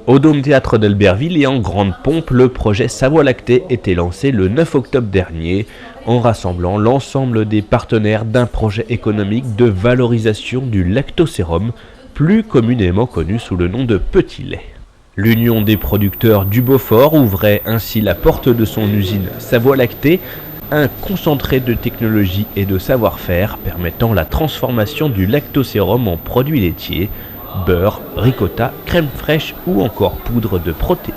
Au Dôme Théâtre d'Albertville et en grande pompe, le projet Savoie Lactée était lancé le 9 octobre dernier en rassemblant l'ensemble des partenaires d'un projet économique de valorisation du lactosérum, plus communément connu sous le nom de petit lait. L'Union des producteurs du Beaufort ouvrait ainsi la porte de son usine Savoie Lactée, un concentré de technologie et de savoir-faire permettant la transformation du lactosérum en produits laitiers, beurre, ricotta, crème fraîche ou encore poudre de protéines.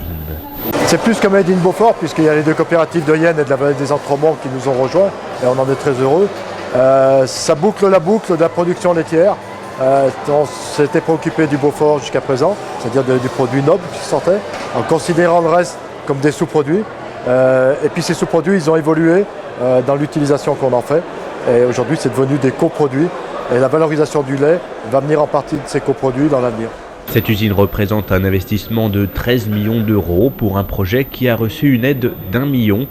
C'est plus que Made in Beaufort puisqu'il y a les deux coopératives de Yenne et de la vallée des Entremonts qui nous ont rejoints et on en est très heureux. Ça boucle la boucle de la production laitière. On s'était préoccupé du Beaufort jusqu'à présent, c'est-à-dire du produit noble qui sortait, en considérant le reste comme des sous-produits. Et puis ces sous-produits, ils ont évolué dans l'utilisation qu'on en fait. Et aujourd'hui, c'est devenu des coproduits. Et la valorisation du lait va venir en partie de ces coproduits dans l'avenir. Cette usine représente un investissement de 13 millions d'euros pour un projet qui a reçu une aide d'1 million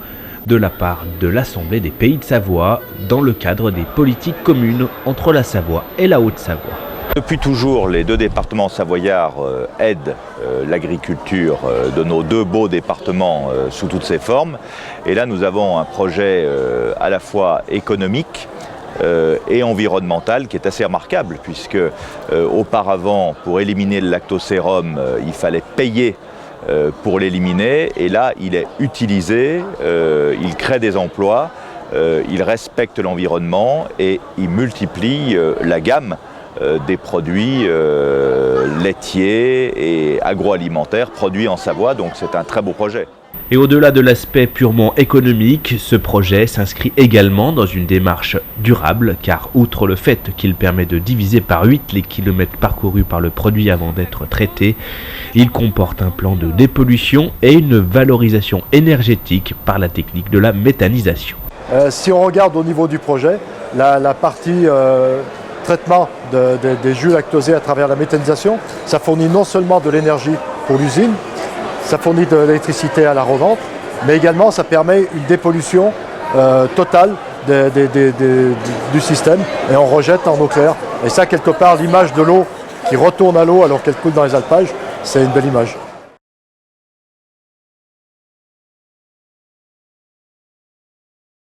de la part de l'Assemblée des Pays de Savoie dans le cadre des politiques communes entre la Savoie et la Haute-Savoie. Depuis toujours, les deux départements savoyards aident l'agriculture de nos deux beaux départements sous toutes ses formes. Et là, nous avons un projet à la fois économique et environnemental qui est assez remarquable puisque auparavant, pour éliminer le lactosérum, il fallait payer pour l'éliminer et là, il est utilisé, il crée des emplois, il respecte l'environnement et il multiplie la gamme des produits laitiers et agroalimentaires produits en Savoie, donc c'est un très beau projet. Et au-delà de l'aspect purement économique, ce projet s'inscrit également dans une démarche durable, car outre le fait qu'il permet de diviser par 8 les kilomètres parcourus par le produit avant d'être traité, il comporte un plan de dépollution et une valorisation énergétique par la technique de la méthanisation. Si on regarde au niveau du projet, la partie traitement des jus lactosés à travers la méthanisation, ça fournit non seulement de l'énergie pour l'usine, ça fournit de l'électricité à la revente, mais également ça permet une dépollution totale du système et on rejette en eau claire. Et ça, quelque part, l'image de l'eau qui retourne à l'eau alors qu'elle coule dans les alpages, c'est une belle image.